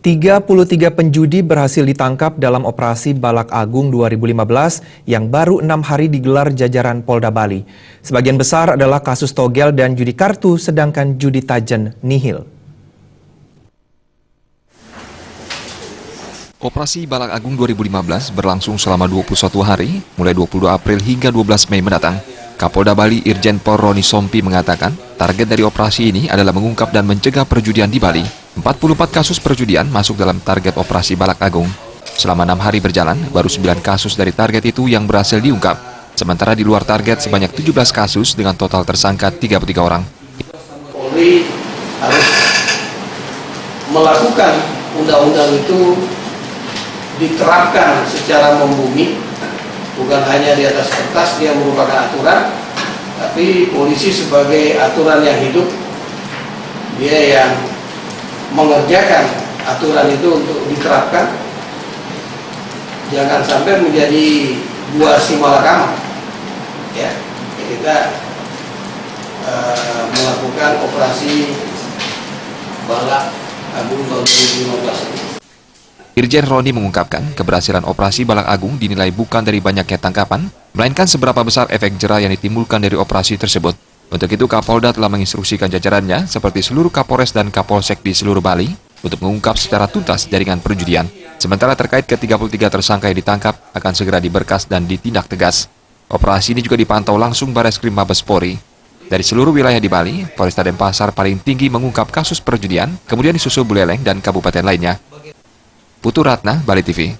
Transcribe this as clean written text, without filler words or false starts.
33 penjudi berhasil ditangkap dalam operasi Balak Agung 2015 yang baru 6 hari digelar jajaran Polda Bali. Sebagian besar adalah kasus togel dan judi kartu, sedangkan judi tajen nihil. Operasi Balak Agung 2015 berlangsung selama 21 hari, mulai 22 April hingga 12 Mei mendatang. Kapolda Bali Irjen Pol Roni Sompi mengatakan, target dari operasi ini adalah mengungkap dan mencegah perjudian di Bali. 44 kasus perjudian masuk dalam target operasi Balak Agung. Selama 6 hari berjalan, baru 9 kasus dari target itu yang berhasil diungkap. Sementara di luar target sebanyak 17 kasus dengan total tersangka 33 orang. Polri harus melakukan undang-undang itu diterapkan secara membumi, bukan hanya di atas kertas dia merupakan aturan, tapi polisi sebagai aturan yang hidup, dia yang mengerjakan aturan itu untuk diterapkan. Jangan sampai menjadi buah si malakama. Ya, kita melakukan operasi Balak Agung tahun 2015 ini. Irjen Roni mengungkapkan keberhasilan operasi Balak Agung dinilai bukan dari banyaknya tangkapan, melainkan seberapa besar efek jera yang ditimbulkan dari operasi tersebut. Untuk itu Kapolda telah menginstruksikan jajarannya seperti seluruh Kapolres dan Kapolsek di seluruh Bali untuk mengungkap secara tuntas jaringan perjudian. Sementara terkait ke-33 tersangka yang ditangkap akan segera diberkas dan ditindak tegas. Operasi ini juga dipantau langsung Bareskrim Mabes Polri. Dari seluruh wilayah di Bali, Polresta Denpasar paling tinggi mengungkap kasus perjudian, kemudian disusul Buleleng dan kabupaten lainnya. Putu Ratna, Bali TV.